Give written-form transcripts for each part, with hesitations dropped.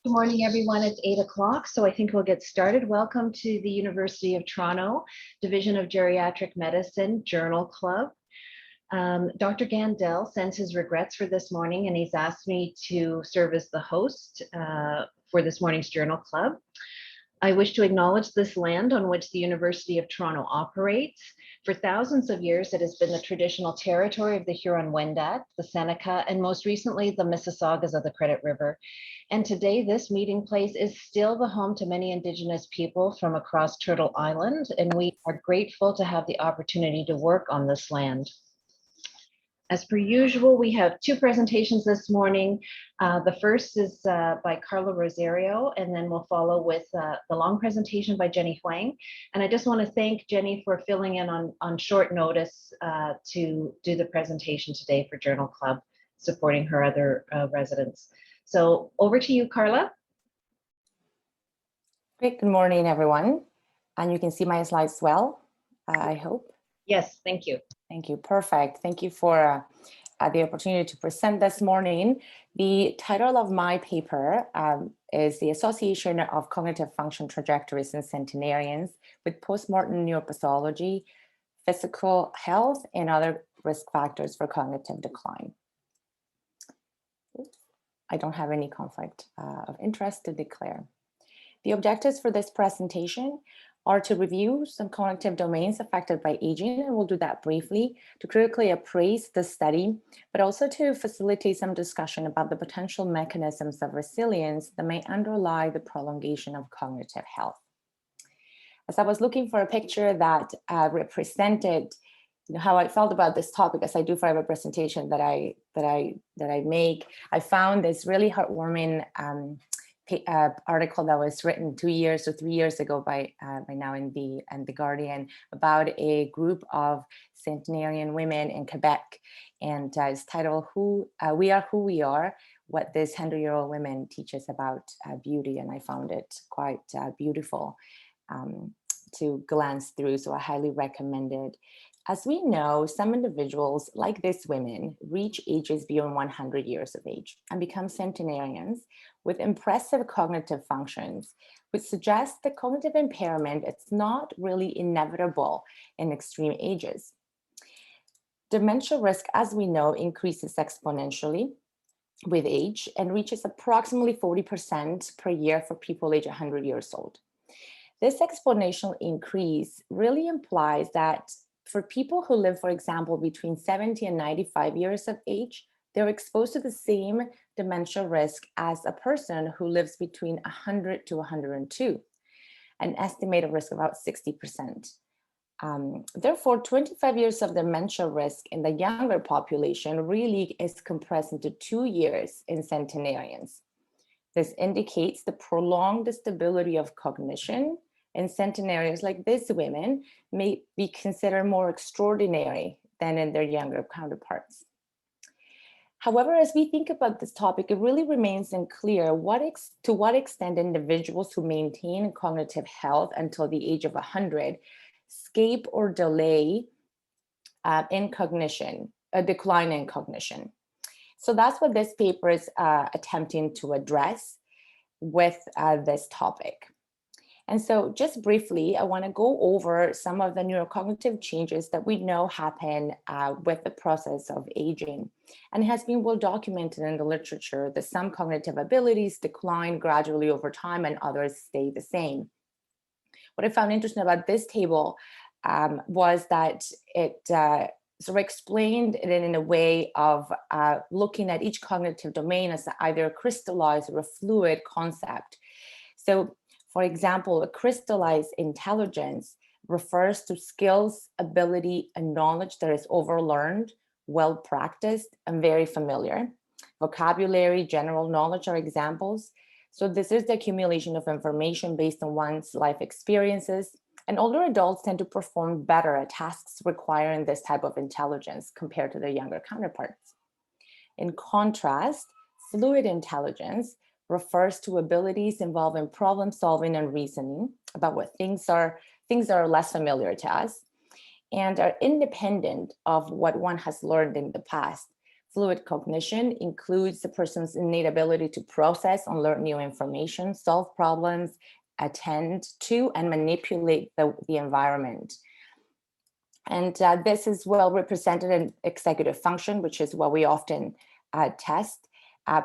Good morning, everyone. It's 8 o'clock, so I think we'll get started. Welcome to the University of Toronto Division of Geriatric Medicine Journal Club. Dr. Gandel sends his regrets for this morning, and he's asked me to serve as the host for this morning's Journal Club. I wish to acknowledge this land on which the University of Toronto operates. For thousands of years, it has been the traditional territory of the Huron-Wendat, the Seneca, and most recently, the Mississaugas of the Credit River. And today, this meeting place is still the home to many Indigenous people from across Turtle Island, and we are grateful to have the opportunity to work on this land. As per usual, we have two presentations this morning. The first is by Carla Rosario, and then we'll follow with the long presentation by Jenny Huang. And I just want to thank Jenny for filling in on short notice to do the presentation today for Journal Club, supporting her other residents. So over to you, Carla. Great, good morning, everyone. And you can see my slides well, I hope. Yes, thank you. Thank you, perfect. Thank you for the opportunity to present this morning. The title of my paper is The Association of Cognitive Function Trajectories in Centenarians with Postmortem Neuropathology, Physical Health, and Other Risk Factors for Cognitive Decline. Oops. I don't have any conflict of interest to declare. The objectives for this presentation are to review some cognitive domains affected by aging, and we'll do that briefly, to critically appraise the study, but also to facilitate some discussion about the potential mechanisms of resilience that may underlie the prolongation of cognitive health. As I was looking for a picture that represented how I felt about this topic, as I do for every presentation that I make, I found this really heartwarming article that was written 2 years or 3 years ago by now in the Guardian about a group of centenarian women in Quebec, and it's titled "We Are Who We Are: What This 100-Year-Old Women Teach Us About Beauty," and I found it quite beautiful to glance through, so I highly recommend it. As we know, some individuals, like these women, reach ages beyond 100 years of age and become centenarians with impressive cognitive functions, which suggests that cognitive impairment is not really inevitable in extreme ages. Dementia risk, as we know, increases exponentially with age and reaches approximately 40% per year for people aged 100 years old. This exponential increase really implies that for people who live, for example, between 70 and 95 years of age, they're exposed to the same dementia risk as a person who lives between 100 to 102, an estimated risk of about 60%. Therefore, 25 years of dementia risk in the younger population really is compressed into 2 years in centenarians. This indicates the prolonged stability of cognition, and centenarians like these women may be considered more extraordinary than in their younger counterparts. However, as we think about this topic, it really remains unclear to what extent individuals who maintain cognitive health until the age of 100 escape or delay in cognition, a decline in cognition. So that's what this paper is attempting to address with this topic. And so just briefly, I want to go over some of the neurocognitive changes that we know happen with the process of aging. And it has been well documented in the literature that some cognitive abilities decline gradually over time and others stay the same. What I found interesting about this table was that it sort of explained it in a way of looking at each cognitive domain as either a crystallized or a fluid concept. So, for example, a crystallized intelligence refers to skills, ability, and knowledge that is overlearned, well practiced, and very familiar. Vocabulary, general knowledge are examples. So this is the accumulation of information based on one's life experiences. And older adults tend to perform better at tasks requiring this type of intelligence compared to their younger counterparts. In contrast, fluid intelligence refers to abilities involving problem solving and reasoning about what things are less familiar to us and are independent of what one has learned in the past. Fluid cognition includes the person's innate ability to process and learn new information, solve problems, attend to and manipulate the environment. And this is well represented in executive function, which is what we often test,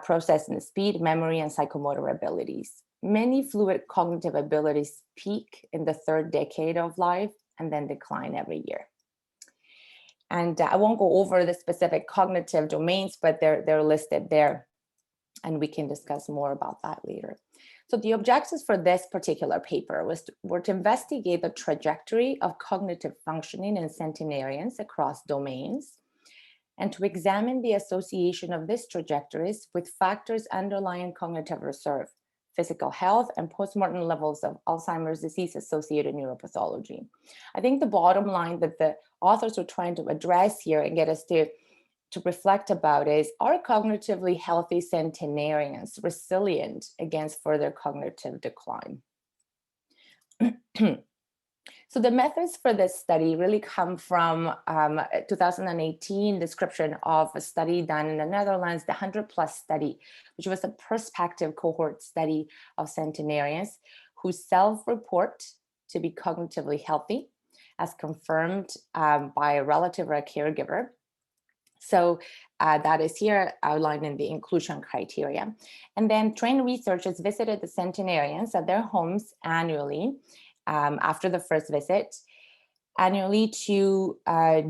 processing speed, memory, and psychomotor abilities. Many fluid cognitive abilities peak in the third decade of life and then decline every year. And I won't go over the specific cognitive domains, but they're listed there, and we can discuss more about that later. So the objectives for this particular paper were to investigate the trajectory of cognitive functioning in centenarians across domains, and to examine the association of these trajectories with factors underlying cognitive reserve, physical health, and postmortem levels of Alzheimer's disease-associated neuropathology. I think the bottom line that the authors were trying to address here and get us to reflect about is, are cognitively healthy centenarians resilient against further cognitive decline? So the methods for this study really come from 2018 description of a study done in the Netherlands, the 100+ study, which was a prospective cohort study of centenarians who self-report to be cognitively healthy, as confirmed by a relative or a caregiver. So that is here outlined in the inclusion criteria. And then trained researchers visited the centenarians at their homes annually after the first visit, annually to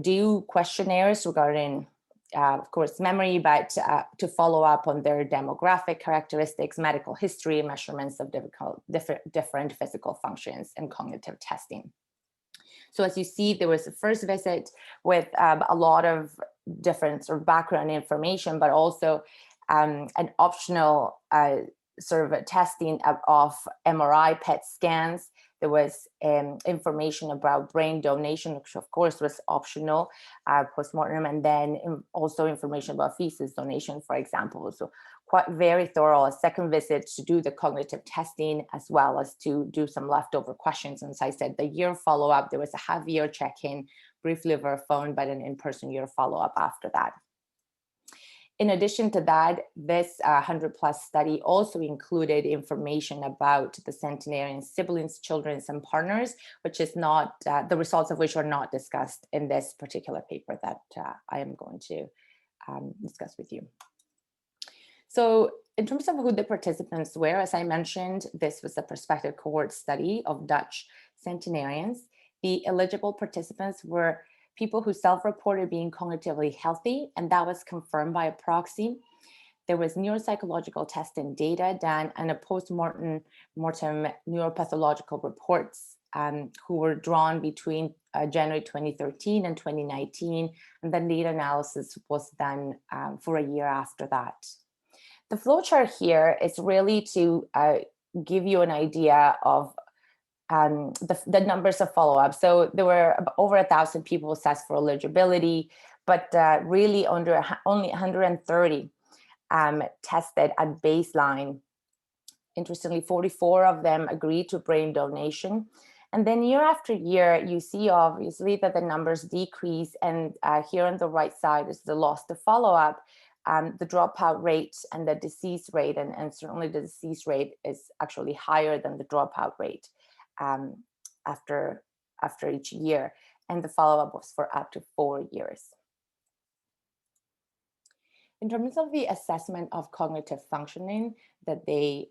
do questionnaires regarding, of course, memory, but to follow up on their demographic characteristics, medical history, measurements of different physical functions, and cognitive testing. So as you see, there was a first visit with a lot of different sort of background information, but also an optional sort of testing of MRI, PET scans. There was information about brain donation, which of course was optional, postmortem, and then also information about feces donation, for example. So quite very thorough. A second visit to do the cognitive testing, as well as to do some leftover questions. And as I said, the year follow-up, there was a half-year check-in, briefly over phone, but an in-person year follow-up after that. In addition to that, this 100+ study also included information about the centenarian siblings, children, and partners, which is not, the results of which are not discussed in this particular paper that I am going to discuss with you. So in terms of who the participants were, as I mentioned, this was a prospective cohort study of Dutch centenarians. The eligible participants were people who self-reported being cognitively healthy, and that was confirmed by a proxy. There was neuropsychological testing data done and a postmortem neuropathological reports who were drawn between January 2013 and 2019, and then data analysis was done for a year after that. The flowchart here is really to give you an idea of the numbers of follow-up. So there were over 1,000 people assessed for eligibility, but really only 130 tested at baseline. Interestingly, 44 of them agreed to brain donation. And then year after year, you see obviously that the numbers decrease. And here on the right side is the loss to follow-up, the dropout rate and the disease rate. And certainly the disease rate is actually higher than the dropout rate. After each year, and the follow-up was for up to 4 years. In terms of the assessment of cognitive functioning that they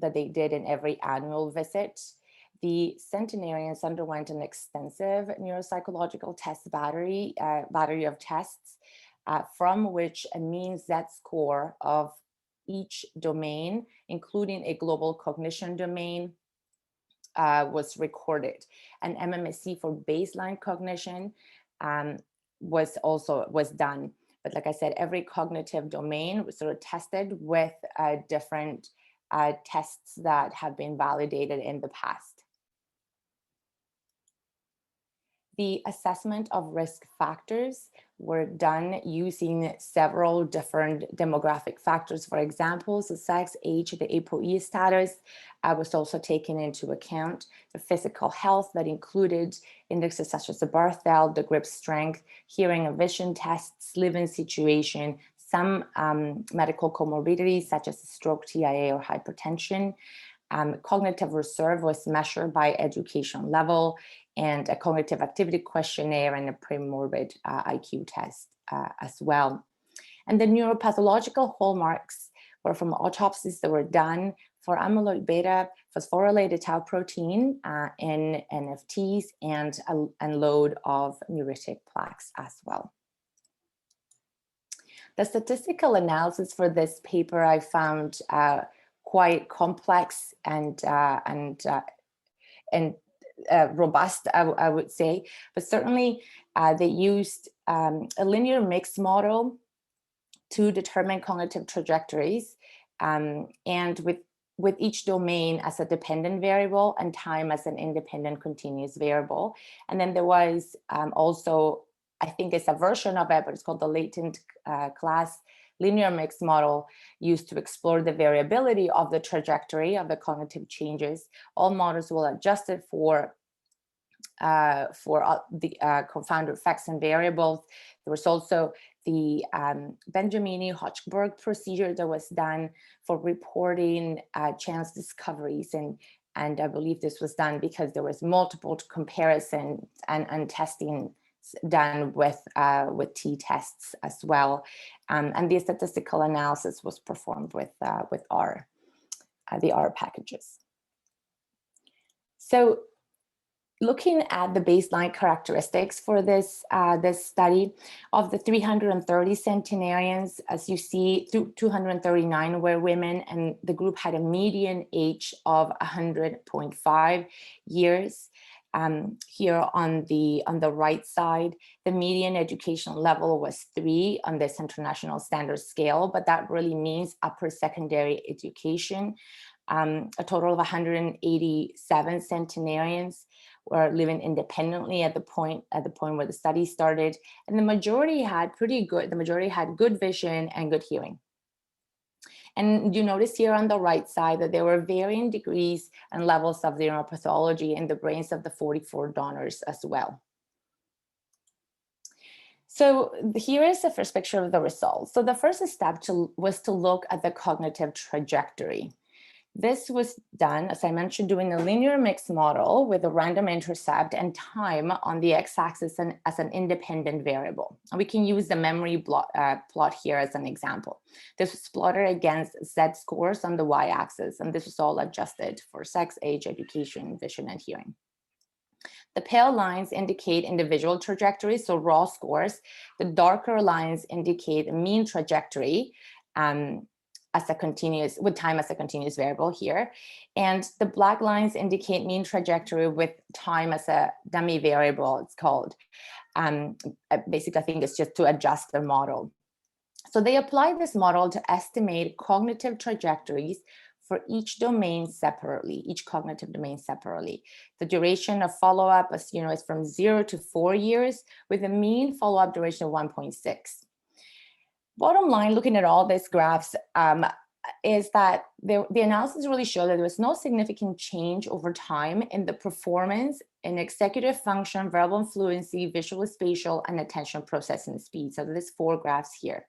did in every annual visit, the centenarians underwent an extensive neuropsychological test battery of tests, from which a mean Z score of each domain, including a global cognition domain, was recorded. An MMSE for baseline cognition was done. But like I said, every cognitive domain was sort of tested with different tests that have been validated in the past. The assessment of risk factors were done using several different demographic factors. For example, the sex, age, the ApoE status was also taken into account. The physical health that included indexes such as the Barthel, the grip strength, hearing and vision tests, living situation, some medical comorbidities such as stroke, TIA, or hypertension. Cognitive reserve was measured by education level, and a cognitive activity questionnaire and a premorbid IQ test as well. And the neuropathological hallmarks were from autopsies that were done for amyloid beta, phosphorylated tau protein in NFTs, and load of neuritic plaques as well. The statistical analysis for this paper I found quite complex and robust, I would say, but certainly they used a linear mixed model to determine cognitive trajectories, and with each domain as a dependent variable and time as an independent continuous variable. And then there was also, I think it's a version of it, but it's called the latent class linear mixed model, used to explore the variability of the trajectory of the cognitive changes. All models were adjusted for the confounded effects and variables. There was also the Benjamini-Hochberg procedure that was done for reporting chance discoveries, and I believe this was done because there was multiple comparison and testing done with t-tests as well, and the statistical analysis was performed with R, the R packages. So, looking at the baseline characteristics for this study, of the 330 centenarians, as you see, 239 were women, and the group had a median age of 100.5 years. Here on the right side, the median educational level was 3 on this international standard scale, but that really means upper secondary education. A total of 187 centenarians were living independently at the point where the study started, and the majority had good vision and good hearing. And you notice here on the right side that there were varying degrees and levels of the neuropathology in the brains of the 44 donors as well. So here is the first picture of the results. So the first step was to look at the cognitive trajectory. This was done, as I mentioned, doing a linear mixed model with a random intercept and time on the x-axis as an independent variable. And we can use the memory plot here as an example. This was plotted against Z scores on the y-axis, and this was all adjusted for sex, age, education, vision, and hearing. The pale lines indicate individual trajectories, so raw scores. The darker lines indicate a mean trajectory, with time as a continuous variable here. And the black lines indicate mean trajectory with time as a dummy variable, it's called. Basically, I think it's just to adjust the model. So they applied this model to estimate cognitive trajectories for each domain separately, each cognitive domain separately. The duration of follow-up, as you know, is from 0 to 4 years, with a mean follow-up duration of 1.6. Bottom line, looking at all these graphs, is that the analysis really showed that there was no significant change over time in the performance in executive function, verbal fluency, visual, spatial, and attention processing speed. So there's 4 graphs here.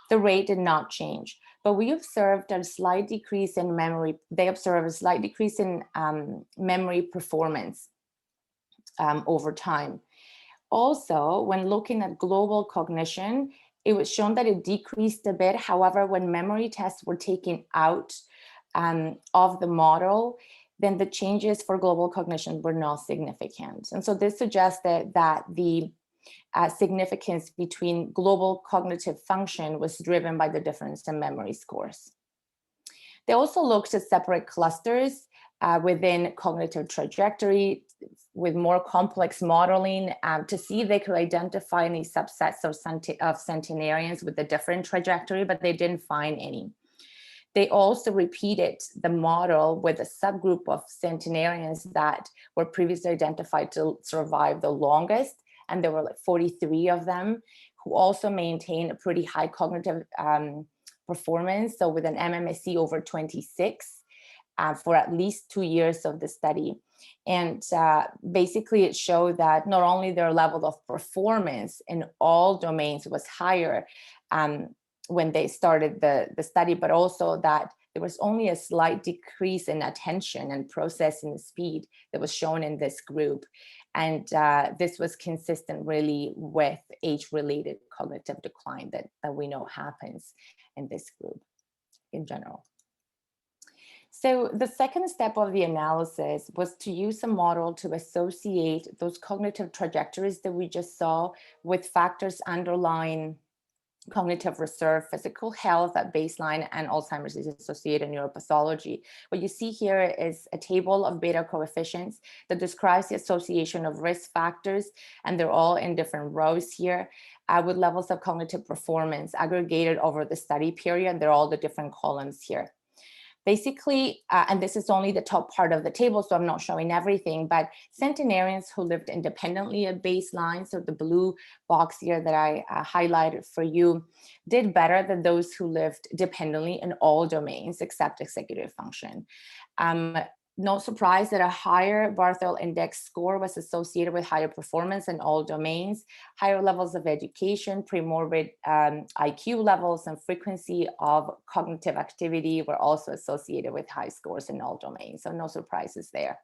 The rate did not change, but we observed a slight decrease in memory. They observed a slight decrease in memory performance over time. Also, when looking at global cognition, it was shown that it decreased a bit. However, when memory tests were taken out of the model, then the changes for global cognition were not significant. And so this suggested that the significance between global cognitive function was driven by the difference in memory scores. They also looked at separate clusters within cognitive trajectory with more complex modeling to see if they could identify any subsets of centenarians with a different trajectory, but they didn't find any. They also repeated the model with a subgroup of centenarians that were previously identified to survive the longest, and there were like 43 of them who also maintained a pretty high cognitive performance, so with an MMSE over 26 for at least 2 years of the study. And basically it showed that not only their level of performance in all domains was higher when they started the study, but also that there was only a slight decrease in attention and processing speed that was shown in this group. And this was consistent really with age-related cognitive decline that we know happens in this group in general. So the second step of the analysis was to use a model to associate those cognitive trajectories that we just saw with factors underlying cognitive reserve, physical health at baseline, and Alzheimer's disease-associated neuropathology. What you see here is a table of beta coefficients that describes the association of risk factors, and they're all in different rows here with levels of cognitive performance aggregated over the study period. They're all the different columns here. Basically, and this is only the top part of the table, so I'm not showing everything, but centenarians who lived independently at baseline, so the blue box here that I highlighted for you, did better than those who lived dependently in all domains except executive function. No surprise that a higher Barthel Index score was associated with higher performance in all domains, higher levels of education, premorbid IQ levels, and frequency of cognitive activity were also associated with high scores in all domains. So no surprises there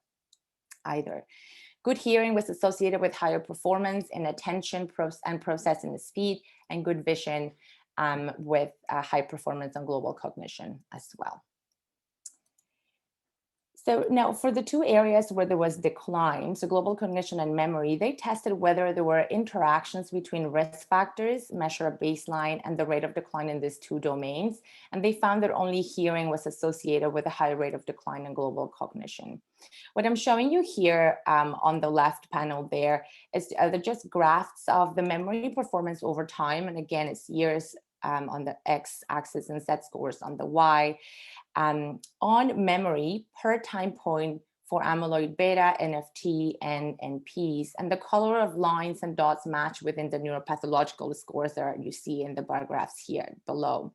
either. Good hearing was associated with higher performance in attention and processing speed, and good vision with high performance on global cognition as well. So now for the two areas where there was decline, so global cognition and memory, they tested whether there were interactions between risk factors measured at baseline and the rate of decline in these two domains. And they found that only hearing was associated with a high rate of decline in global cognition. What I'm showing you here on the left panel there is just graphs of the memory performance over time. And again, it's years on the x-axis and Z scores on the y. On memory per time point for amyloid beta, NFT, and NPs, and the color of lines and dots match within the neuropathological scores that you see in the bar graphs here below.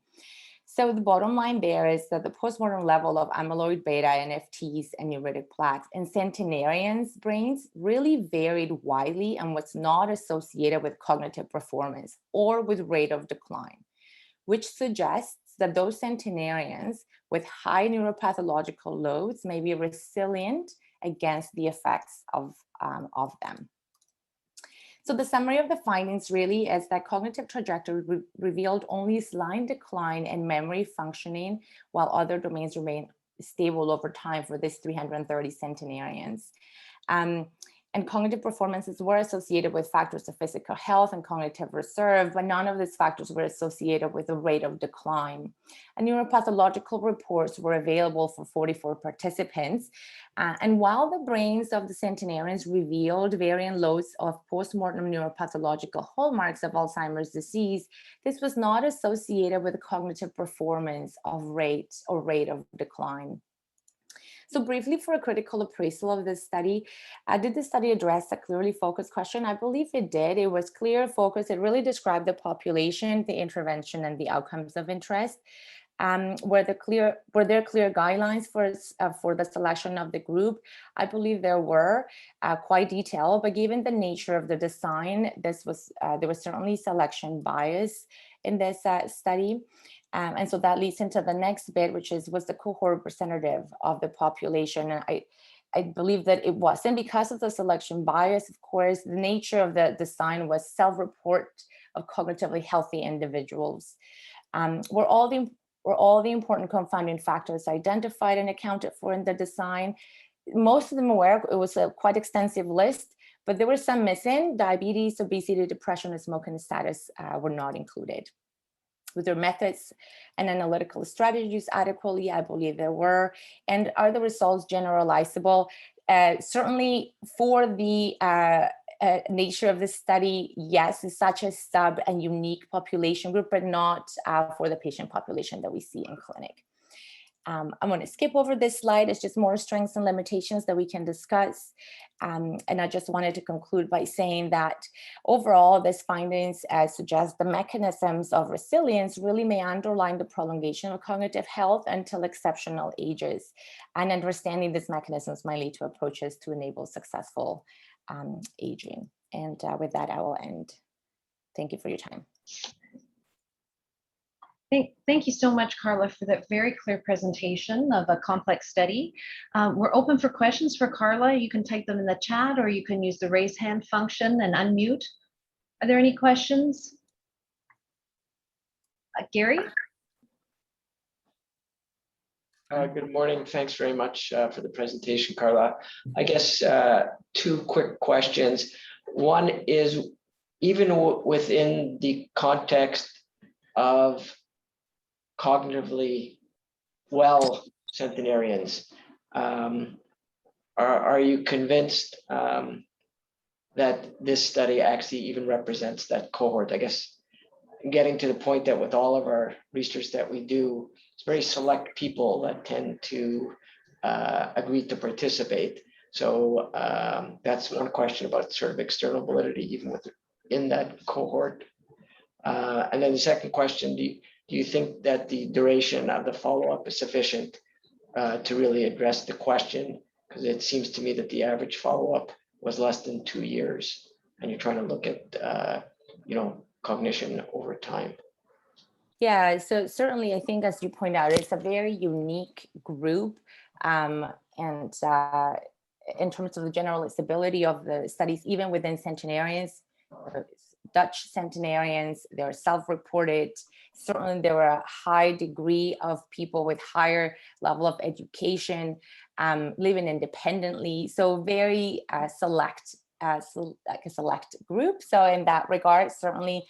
So the bottom line there is that the postmortem level of amyloid beta, NFTs, and neuritic plaques in centenarians' brains really varied widely and was not associated with cognitive performance or with rate of decline, which suggests that those centenarians with high neuropathological loads may be resilient against the effects of them. So the summary of the findings really is that cognitive trajectory revealed only slight decline in memory functioning, while other domains remain stable over time for these 330 centenarians. And cognitive performances were associated with factors of physical health and cognitive reserve, but none of these factors were associated with a rate of decline. And neuropathological reports were available for 44 participants. And while the brains of the centenarians revealed varying loads of postmortem neuropathological hallmarks of Alzheimer's disease, this was not associated with cognitive performance of rate or rate of decline. So briefly, for a critical appraisal of this study, did the study address a clearly focused question? I believe it did. It was clear focused. It really described the population, the intervention, and the outcomes of interest. Were there clear guidelines for the selection of the group? I believe there were, quite detailed, but given the nature of the design, there was certainly selection bias in this study. And so that leads into the next bit, which was the cohort representative of the population. And I believe that it was. And because of the selection bias, of course, the nature of the design was self-report of cognitively healthy individuals. Were all the important confounding factors identified and accounted for in the design? Most of them were. It was a quite extensive list, but there were some missing. Diabetes, obesity, depression, and smoking status were not included. With their methods and analytical strategies adequately? I believe there were. And are the results generalizable? Certainly for the nature of the study, yes, it's such a sub and unique population group, but not for the patient population that we see in clinic. I'm going to skip over this slide. It's just more strengths and limitations that we can discuss. And I just wanted to conclude by saying that overall, these findings suggest the mechanisms of resilience really may underline the prolongation of cognitive health until exceptional ages. And understanding these mechanisms might lead to approaches to enable successful aging. And with that, I will end. Thank you for your time. Thank you so much, Carla, for that very clear presentation of a complex study. We're open for questions for Carla. You can type them in the chat, or you can use the raise hand function and unmute. Are there any questions? Gary? Good morning. Thanks very much for the presentation, Carla. I guess two quick questions. One is, even within the context of cognitively well centenarians, are you convinced that this study actually even represents that cohort? I guess getting to the point that with all of our research that we do, it's very select people that tend to agree to participate. So that's one question about sort of external validity, even within that cohort. And then the second question, do you think that the duration of the follow-up is sufficient to really address the question? Because it seems to me that the average follow-up was less than 2 years, and you're trying to look at cognition over time. Yeah, so certainly I think, as you point out, it's a very unique group. And in terms of the generalizability of the studies, even within centenarians, Dutch centenarians, they're self-reported. Certainly there were a high degree of people with higher level of education, living independently. So very select, like a select group. So in that regard, certainly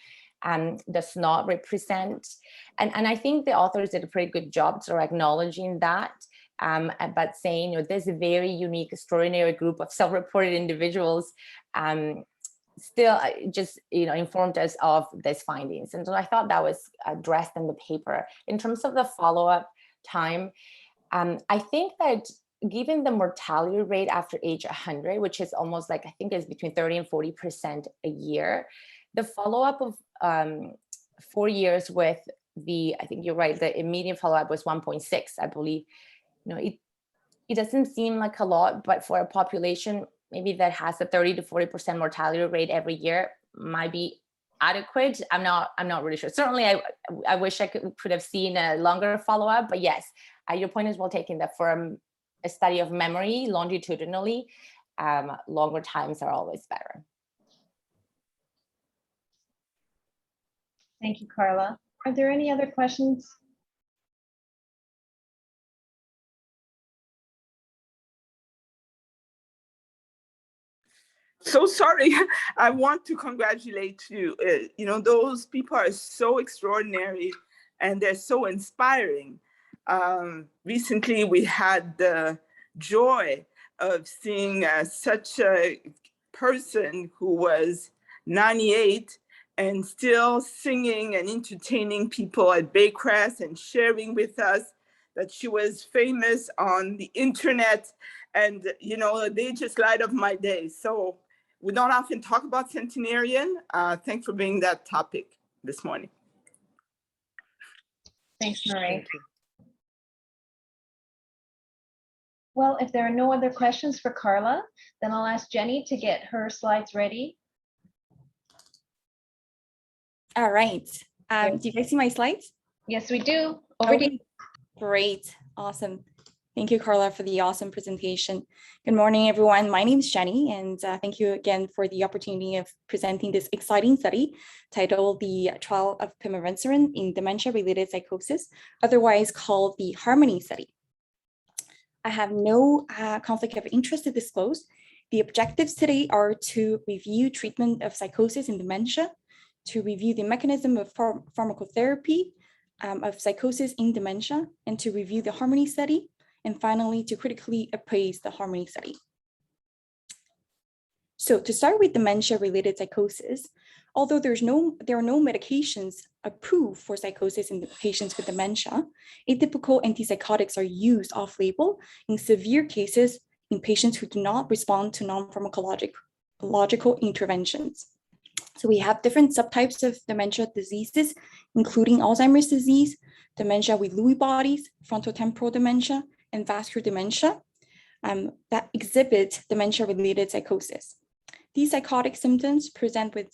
does not represent. And I think the authors did a pretty good job sort of acknowledging that. But saying, this very unique, extraordinary group of self-reported individuals still just informed us of these findings. And so I thought that was addressed in the paper. In terms of the follow-up time, I think that given the mortality rate after age 100, which is almost like, I think is between 30 and 40% a year, the follow-up of 4 years with I think you're right, the immediate follow-up was 1.6, I believe. It doesn't seem like a lot, but for a population maybe that has a 30 to 40% mortality rate every year might be adequate. I'm not really sure. Certainly, I wish I could have seen a longer follow-up, but yes, your point is well taken that for a study of memory longitudinally, longer times are always better. Thank you, Carla. Are there any other questions? So sorry, I want to congratulate you. Those people are so extraordinary and they're so inspiring. Recently, we had the joy of seeing such a person who was 98 and still singing and entertaining people at Baycrest and sharing with us that she was famous on the internet. And, they just light up my day. So we don't often talk about centenarian. Thanks for bringing that topic this morning. Thanks, Marie. Well, if there are no other questions for Carla, then I'll ask Jenny to get her slides ready. All right. Do you guys see my slides? Yes, we do. Over to you. Great. Awesome. Thank you, Carla, for the awesome presentation. Good morning, everyone. My name is Jenny, and thank you again for the opportunity of presenting this exciting study titled The Trial of Pimavanserin in Dementia-Related Psychosis, otherwise called the Harmony Study. I have no conflict of interest to disclose. The objectives today are to review treatment of psychosis in dementia, to review the mechanism of pharmacotherapy of psychosis in dementia, and to review the Harmony Study, and finally to critically appraise the Harmony Study. So to start with dementia-related psychosis, although there are no medications approved for psychosis in the patients with dementia, atypical antipsychotics are used off-label in severe cases in patients who do not respond to non-pharmacological interventions. So we have different subtypes of dementia diseases, including Alzheimer's disease, dementia with Lewy bodies, frontotemporal dementia, and vascular dementia that exhibit dementia-related psychosis. These psychotic symptoms present with,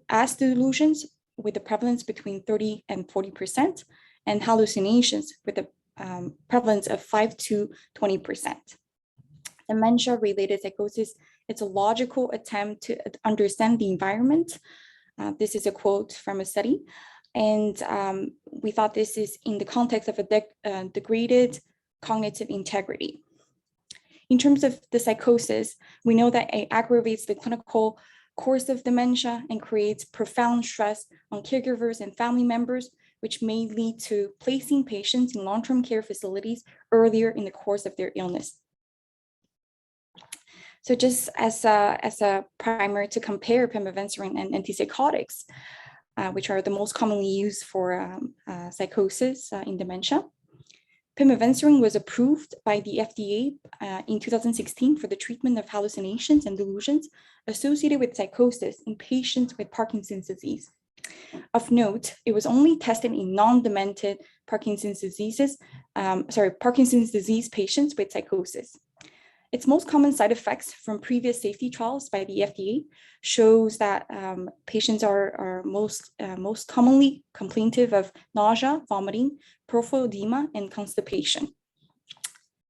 as delusions with a prevalence between 30 and 40%, and hallucinations with a prevalence of 5 to 20%. Dementia-related psychosis, it's a logical attempt to understand the environment. This is a quote from a study. And we thought this is in the context of a degraded cognitive integrity. In terms of the psychosis, we know that it aggravates the clinical course of dementia and creates profound stress on caregivers and family members, which may lead to placing patients in long-term care facilities earlier in the course of their illness. So just as a primer to compare pimavanserin and antipsychotics, which are the most commonly used for psychosis in dementia. Pimavanserin was approved by the FDA in 2016 for the treatment of hallucinations and delusions associated with psychosis in patients with Parkinson's disease. Of note, it was only tested in non-demented Parkinson's disease patients with psychosis. Its most common side effects from previous safety trials by the FDA shows that patients are most commonly complaintive of nausea, vomiting, peripheral edema, and constipation.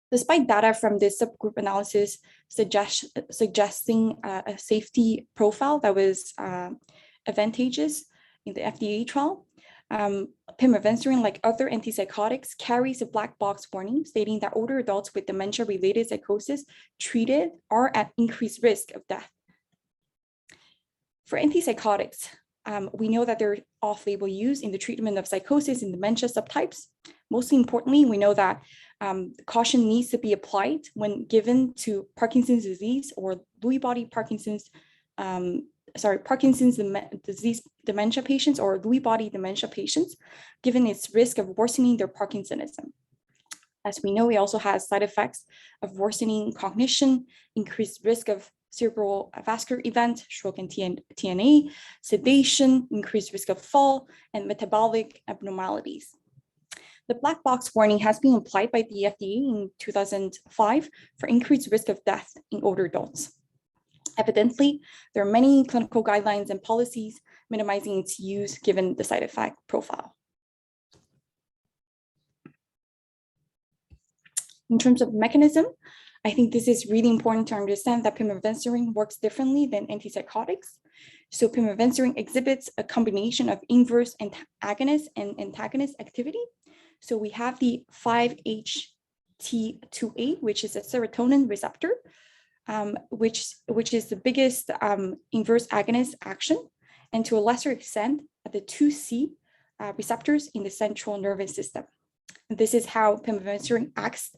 Despite data from this subgroup analysis suggesting a safety profile that was advantageous in the FDA trial, pimavanserin, like other antipsychotics, carries a black box warning stating that older adults with dementia-related psychosis treated are at increased risk of death. For antipsychotics, we know that they're off-label use in the treatment of psychosis in dementia subtypes. Most importantly, we know that caution needs to be applied when given to Parkinson's disease or Lewy body Parkinson's disease dementia patients or Lewy body dementia patients, given its risk of worsening their Parkinsonism. As we know, it also has side effects of worsening cognition, increased risk of cerebral vascular event, stroke and TNA, sedation, increased risk of fall, and metabolic abnormalities. The black box warning has been applied by the FDA in 2005 for increased risk of death in older adults. Evidently, there are many clinical guidelines and policies minimizing its use given the side effect profile. In terms of mechanism, I think this is really important to understand that pimavanserin works differently than antipsychotics. So pimavanserin exhibits a combination of inverse agonist and antagonist activity. So we have the 5-HT2A, which is a serotonin receptor, which is the biggest inverse agonist action, and to a lesser extent, the 2C receptors in the central nervous system. This is how pimavanserin acts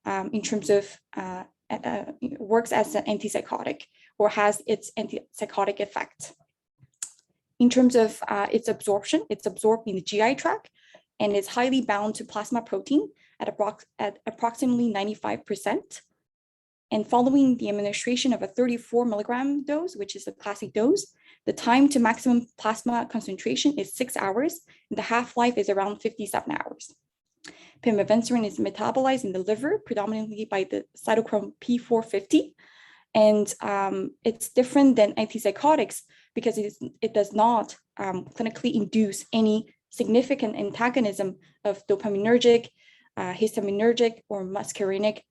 in terms of works as an antipsychotic or has its antipsychotic effect. In terms of its absorption, it's absorbed in the GI tract and is highly bound to plasma protein at approximately 95%. And following the administration of a 34 milligram dose, which is a classic dose, the time to maximum plasma concentration is 6 hours, and the half-life is around 57 hours. Pimavanserin is metabolized in the liver predominantly by the cytochrome P450, and it's different than antipsychotics because it does not clinically induce any significant antagonism of dopaminergic, histaminergic, or muscarinic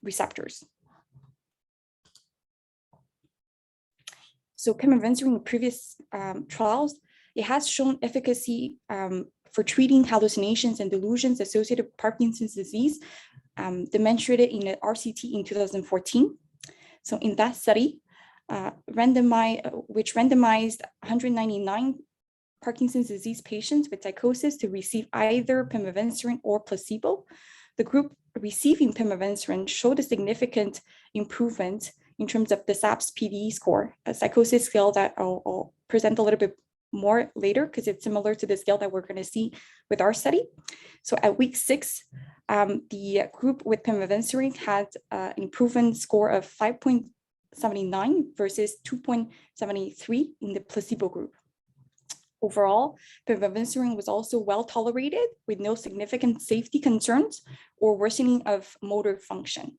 receptors. So pimavanserin in previous trials, it has shown efficacy for treating hallucinations and delusions associated with Parkinson's disease, demonstrated in an RCT in 2014. So in that study, which randomized 199 Parkinson's disease patients with psychosis to receive either pimavanserin or placebo, the group receiving pimavanserin showed a significant improvement in terms of the SAPS PD score, a psychosis scale that I'll present a little bit more later because it's similar to the scale that we're going to see with our study. So at week 6, the group with pimavanserin had an improvement score of 5.79 versus 2.73 in the placebo group. Overall, pimavanserin was also well tolerated with no significant safety concerns or worsening of motor function.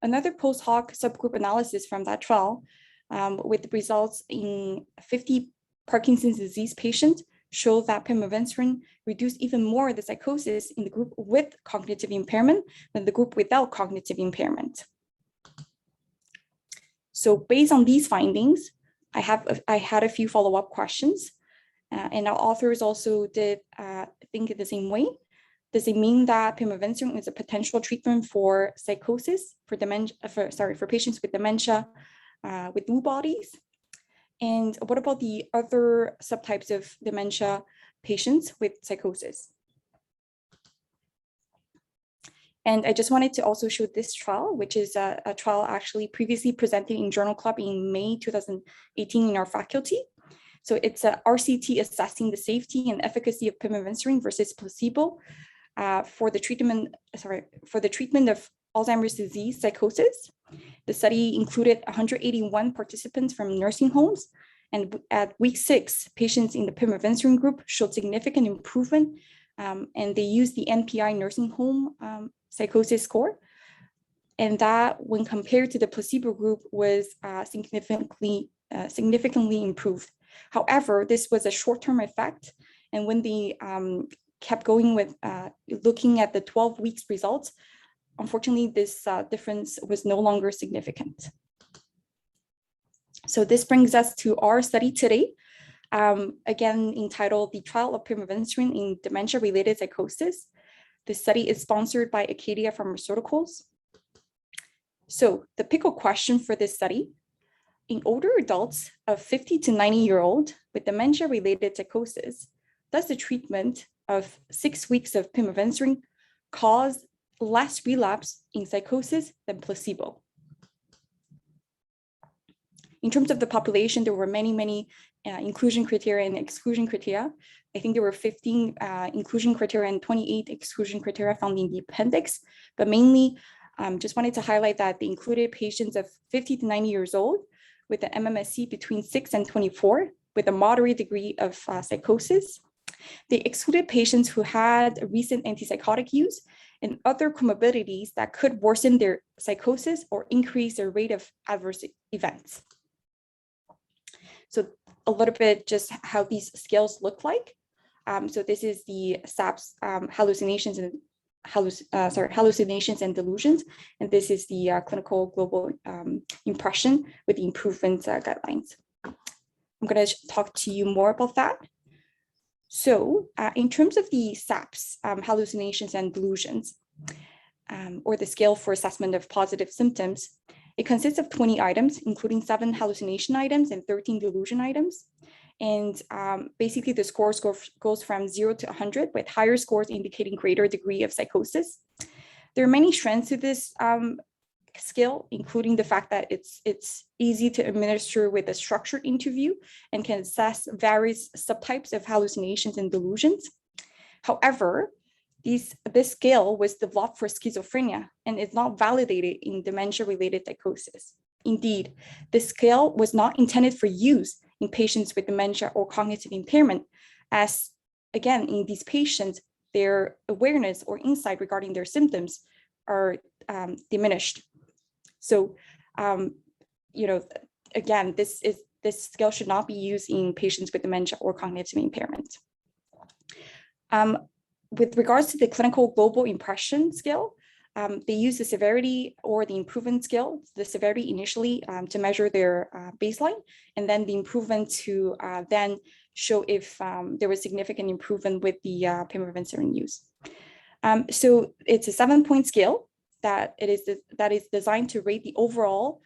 Another post hoc subgroup analysis from that trial with results in 50 Parkinson's disease patients showed that pimavanserin reduced even more the psychosis in the group with cognitive impairment than the group without cognitive impairment. So based on these findings, I had a few follow-up questions, and our authors also did think the same way. Does it mean that pimavanserin is a potential treatment for psychosis, for patients with dementia with Lewy bodies? And what about the other subtypes of dementia patients with psychosis? And I just wanted to also show this trial, which is a trial actually previously presented in Journal Club in May 2018 in our faculty. So it's a RCT assessing the safety and efficacy of pimavanserin versus placebo for the treatment of Alzheimer's disease psychosis. The study included 181 participants from nursing homes, and at week 6, patients in the pimavanserin group showed significant improvement, and they used the NPI nursing home psychosis score, and that, when compared to the placebo group, was significantly improved. However, this was a short-term effect, and when they kept going with looking at the 12 weeks results, unfortunately, this difference was no longer significant. So this brings us to our study today, again entitled The Trial of Pimavanserin in Dementia-Related Psychosis. The study is sponsored by Acadia Pharmaceuticals. So the pickle question for this study: in older adults of 50 to 90-year-old with dementia-related psychosis, does the treatment of 6 weeks of pimavanserin cause less relapse in psychosis than placebo? In terms of the population, there were many inclusion criteria and exclusion criteria. I think there were 15 inclusion criteria and 28 exclusion criteria found in the appendix, but mainly just wanted to highlight that they included patients of 50 to 90 years old with an MMSE between 6 and 24 with a moderate degree of psychosis. They excluded patients who had recent antipsychotic use and other comorbidities that could worsen their psychosis or increase their rate of adverse events. So a little bit just how these scales look like. So this is the SAPS hallucinations and delusions, and this is the clinical global impression with the improvement guidelines. I'm going to talk to you more about that. So in terms of the SAPS hallucinations and delusions, or the scale for assessment of positive symptoms, it consists of 20 items, including 7 hallucination items and 13 delusion items. And basically the scores goes from 0 to 100, with higher scores indicating greater degree of psychosis. There are many strengths to this scale, including the fact that it's easy to administer with a structured interview and can assess various subtypes of hallucinations and delusions. However, this scale was developed for schizophrenia and is not validated in dementia-related psychosis. Indeed, this scale was not intended for use in patients with dementia or cognitive impairment, as, again, in these patients, their awareness or insight regarding their symptoms are diminished. So, again, this scale should not be used in patients with dementia or cognitive impairment. With regards to the clinical global impression scale, they use the severity or the improvement scale, the severity initially to measure their baseline, and then the improvement to then show if there was significant improvement with the pimavanserin use. So it's a 7-point scale that is designed to rate the overall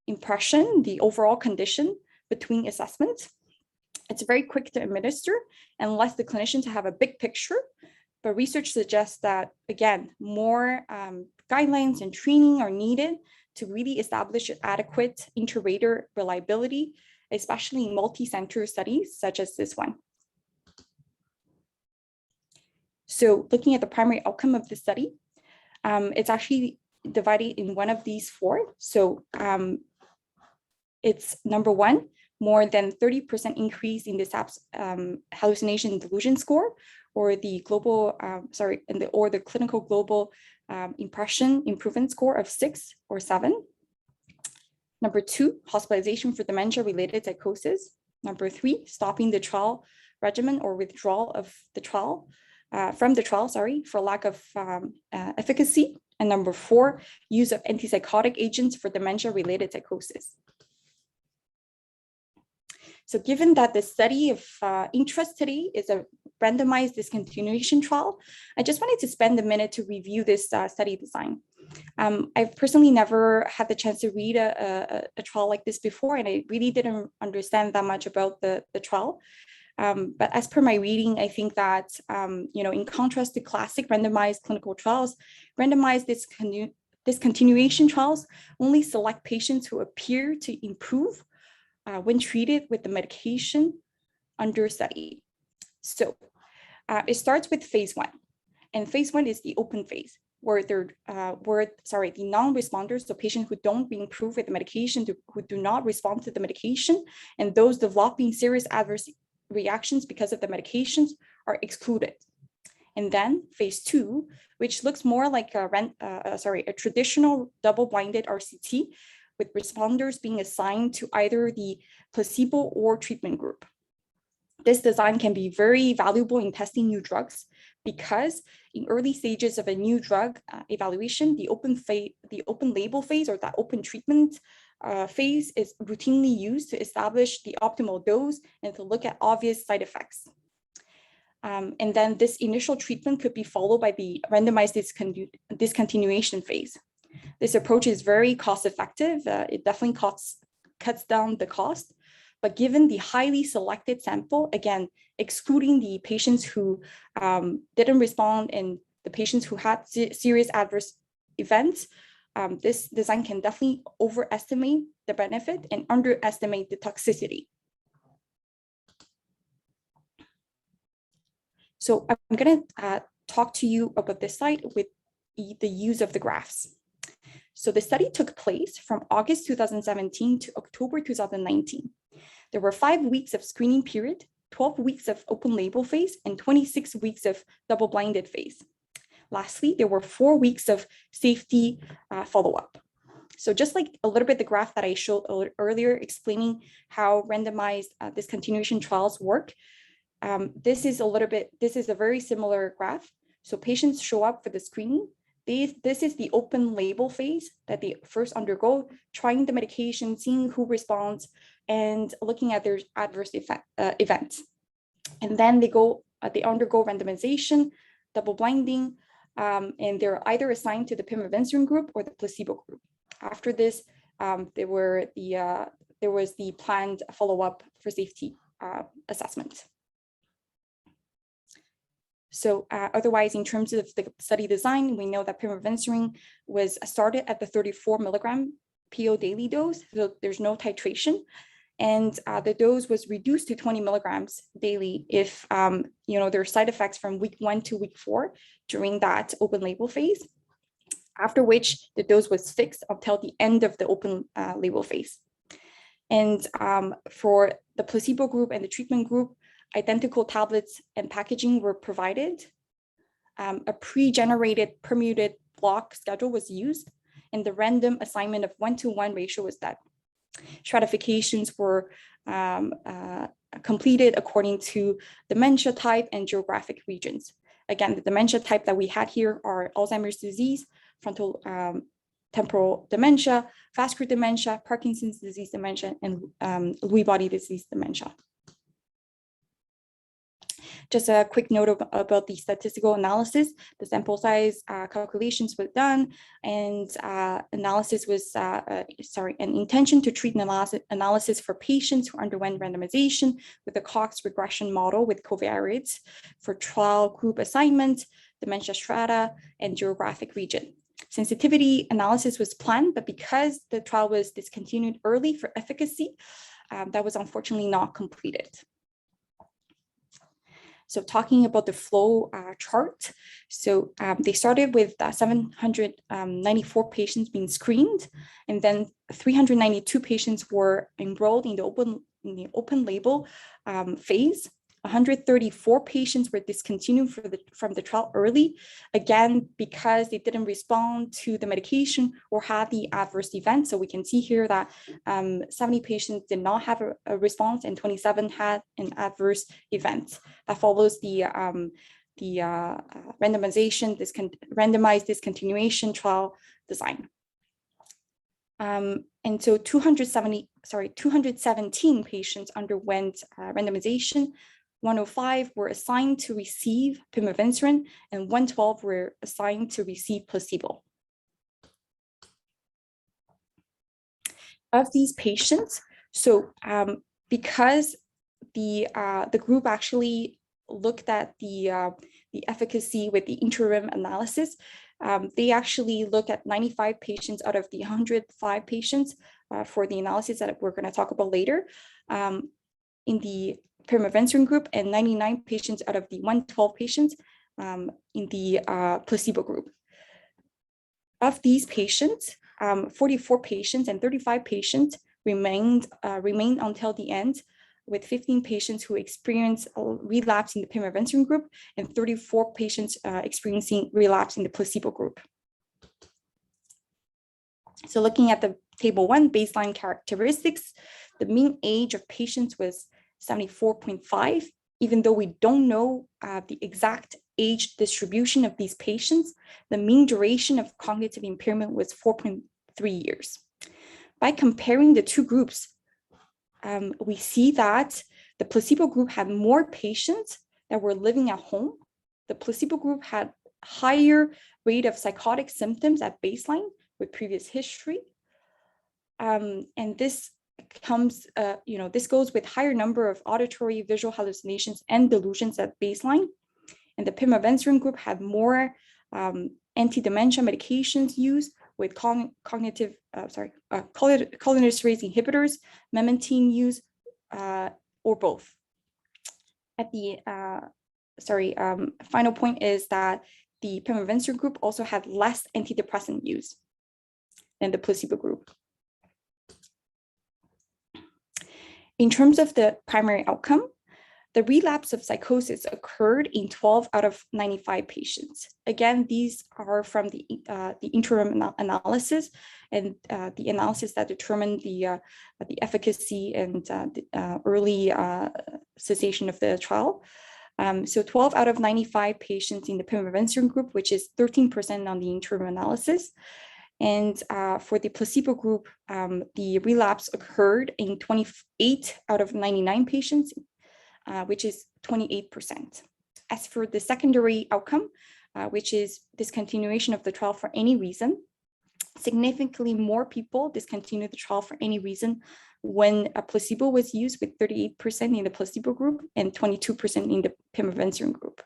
impression, the overall condition between assessments. It's very quick to administer and allows the clinician to have a big picture. But research suggests that, again, more guidelines and training are needed to really establish adequate inter-rater reliability, especially in multi-center studies such as this one. So looking at the primary outcome of the study, it's actually divided in one of these four. So it's number one, more than 30% increase in the SAPS hallucination and delusion score, or the global, or the clinical global impression improvement score of 6 or 7. Number two, hospitalization for dementia-related psychosis. Number three, stopping the trial regimen or withdrawal of the trial from the trial, for lack of efficacy. And number four, use of antipsychotic agents for dementia-related psychosis. So given that the study of interest today is a randomized discontinuation trial, I just wanted to spend a minute to review this study design. I've personally never had the chance to read a trial like this before, and I really didn't understand that much about the trial. But as per my reading, I think that, in contrast to classic randomized clinical trials, randomized discontinuation trials only select patients who appear to improve when treated with the medication under study. So it starts with phase one, and phase one is the open phase, where the non-responders, so patients who don't improve with the medication, who do not respond to the medication, and those developing serious adverse reactions because of the medications are excluded. And then phase two, which looks more like a traditional double-blinded RCT, with responders being assigned to either the placebo or treatment group. This design can be very valuable in testing new drugs, because in early stages of a new drug evaluation, the open label phase, or that open treatment phase, is routinely used to establish the optimal dose and to look at obvious side effects. And then this initial treatment could be followed by the randomized discontinuation phase. This approach is very cost effective. It definitely cuts down the cost, but given the highly selected sample, again, excluding the patients who didn't respond and the patients who had serious adverse events, this design can definitely overestimate the benefit and underestimate the toxicity. So I'm going to talk to you about this slide with the use of the graphs. So the study took place from August 2017 to October 2019. There were 5 weeks of screening period, 12 weeks of open label phase, and 26 weeks of double-blinded phase. Lastly, there were 4 weeks of safety follow-up. So just like a little bit the graph that I showed earlier explaining how randomized discontinuation trials work, this is a very similar graph. So patients show up for the screening. This is the open label phase that they first undergo, trying the medication, seeing who responds, and looking at their adverse events. And then they undergo randomization, double blinding, and they're either assigned to the Pimavanserin group or the placebo group. After this, there was the planned follow-up for safety assessment. So otherwise, in terms of the study design, we know that Pimavanserin was started at the 34 milligram PO daily dose, so there's no titration. And the dose was reduced to 20 milligrams daily if there are side effects from week 1 to week 4 during that open label phase, after which the dose was fixed until the end of the open label phase. And for the placebo group and the treatment group, identical tablets and packaging were provided. A pre-generated permuted block schedule was used, and the random assignment of 1-to-1 ratio was done. Stratifications were completed according to dementia type and geographic regions. Again, the dementia type that we had here are Alzheimer's disease, frontal temporal dementia, vascular dementia, Parkinson's disease dementia, and Lewy body disease dementia. Just a quick note about the statistical analysis. The sample size calculations were done, and analysis was, an intention to treat analysis for patients who underwent randomization with the Cox regression model with covariates for trial group assignment, dementia strata, and geographic region. sensitivity analysis was planned, but because the trial was discontinued early for efficacy, that was unfortunately not completed. So talking about the flow chart, so they started with 794 patients being screened, and then 392 patients were enrolled in the open label phase. 134 patients were discontinued from the trial early, again, because they didn't respond to the medication or had the adverse event. So we can see here that 70 patients did not have a response and 27 had an adverse event. That follows the randomized discontinuation trial design. And so 217 patients underwent randomization. 105 were assigned to receive Pimavanserin, and 112 were assigned to receive placebo. Of these patients, so because the group actually looked at the efficacy with the interim analysis, they actually look at 95 patients out of the 105 patients for the analysis that we're going to talk about later in the Pimavanserin group, and 99 patients out of the 112 patients in the placebo group. Of these patients, 44 patients and 35 patients remained until the end, with 15 patients who experienced relapse in the Pimavanserin group and 34 patients experiencing relapse in the placebo group. So looking at the table 1, baseline characteristics, the mean age of patients was 74.5. Even though we don't know the exact age distribution of these patients, the mean duration of cognitive impairment was 4.3 years. By comparing the two groups, we see that the placebo group had more patients that were living at home. The placebo group had higher rate of psychotic symptoms at baseline with previous history. And this comes, this goes with higher number of auditory visual hallucinations and delusions at baseline. And the Pimavanserin group had more anti-dementia medications used with cholinesterase inhibitors, memantine use, or both. At the final point is that the Pimavanserin group also had less antidepressant use than the placebo group. In terms of the primary outcome, the relapse of psychosis occurred in 12 out of 95 patients. Again, these are from the interim analysis and the analysis that determined the efficacy and the early cessation of the trial. So 12 out of 95 patients in the Pimavanserin group, which is 13% on the interim analysis. And for the placebo group, the relapse occurred in 28 out of 99 patients, which is 28%. As for the secondary outcome, which is discontinuation of the trial for any reason, significantly more people discontinued the trial for any reason when a placebo was used, with 38% in the placebo group and 22% in the Pimavanserin group.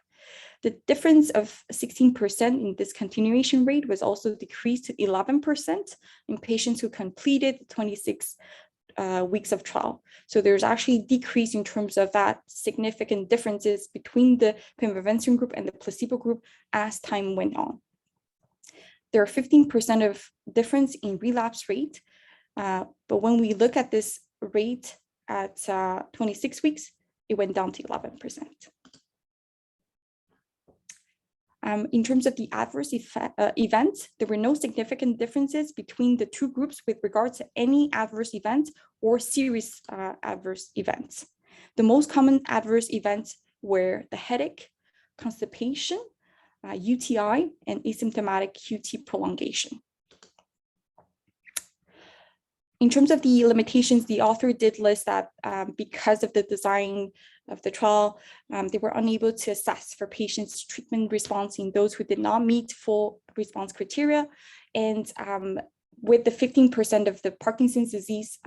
The difference of 16% in discontinuation rate was also decreased to 11% in patients who completed 26 weeks of trial. So there's actually decrease in terms of that significant differences between the Pimavanserin group and the placebo group as time went on. There are 15% of difference in relapse rate, but when we look at this rate at 26 weeks, it went down to 11%. In terms of the adverse events, there were no significant differences between the two groups with regards to any adverse events or serious adverse events. The most common adverse events were the headache, constipation, UTI, and asymptomatic QT prolongation. In terms of the limitations, the author did list that because of the design of the trial, they were unable to assess for patients' treatment response in those who did not meet full response criteria. And with the 15% of the Parkinson's disease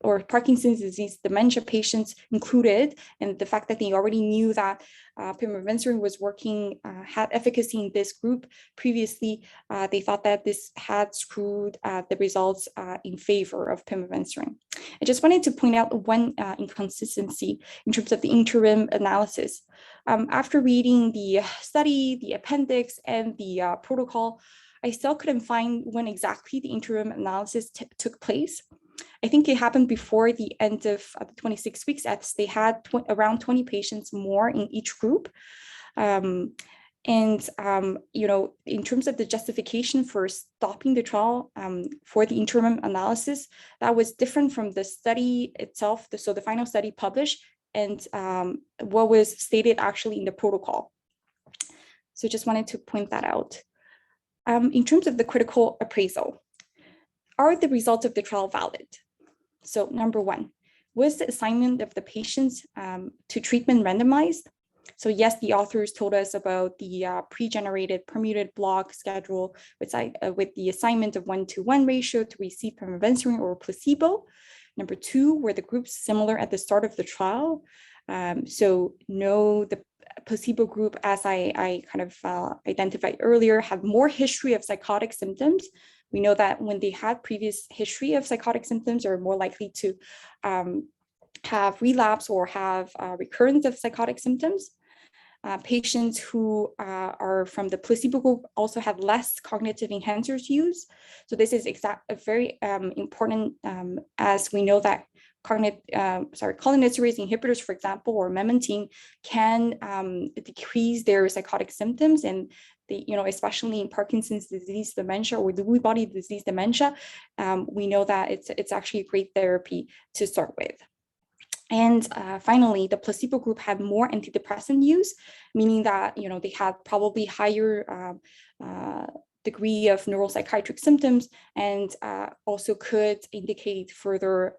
or Parkinson's disease dementia patients included, and the fact that they already knew that pimavanserin was working, had efficacy in this group previously, they thought that this had screwed the results in favor of pimavanserin. I just wanted to point out one inconsistency in terms of the interim analysis. After reading the study, the appendix, and the protocol, I still couldn't find when exactly the interim analysis took place. I think it happened before the end of the 26 weeks, as they had around 20 patients more in each group. You know, in terms of the justification for stopping the trial for the interim analysis, that was different from the study itself. So the final study published and what was stated actually in the protocol. So just wanted to point that out. In terms of the critical appraisal, are the results of the trial valid? So number one, was the assignment of the patients to treatment randomized? So yes, the authors told us about the pre-generated permuted block schedule with the assignment of 1-to-1 ratio to receive pimavanserin or placebo. Number two, were the groups similar at the start of the trial? So no, the placebo group, as I kind of identified earlier, had more history of psychotic symptoms. We know that when they had previous history of psychotic symptoms, are more likely to have relapse or have recurrence of psychotic symptoms. Patients who are from the placebo group also had less cognitive enhancers used. So this is very important, as we know that cholinesterase inhibitors, for example, or memantine, can decrease their psychotic symptoms, and especially in Parkinson's disease dementia or Lewy body disease dementia, we know that it's actually a great therapy to start with. And finally, the placebo group had more antidepressant use, meaning that they had probably higher degree of neuropsychiatric symptoms, and also could indicate further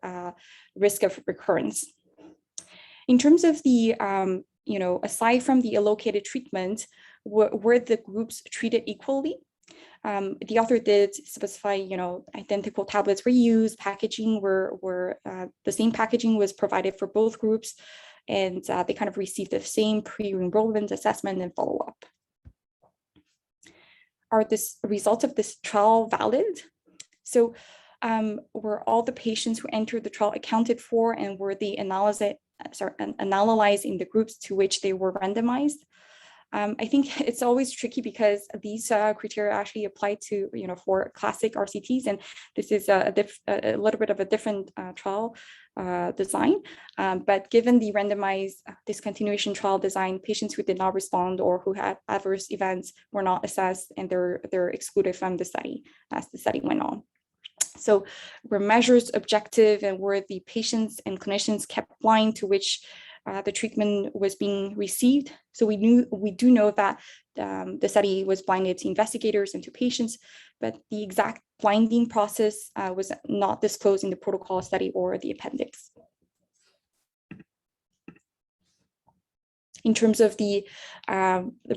risk of recurrence. In terms of the, aside from the allocated treatment, were the groups treated equally? The author did specify, identical tablets were used, packaging were the same packaging was provided for both groups, and they kind of received the same pre-enrollment assessment and follow-up. Are the results of this trial valid? So were all the patients who entered the trial accounted for, and were they analyzed in the groups to which they were randomized? I think it's always tricky because these criteria actually apply to, for classic RCTs, and this is a little bit of a different trial design. But given the randomized discontinuation trial design, patients who did not respond or who had adverse events were not assessed, and they're excluded from the study as the study went on. So were measures objective, and were the patients and clinicians kept blind to which the treatment was being received? So we do know that the study was blinded to investigators and to patients, but the exact blinding process was not disclosed in the protocol study or the appendix. In terms of the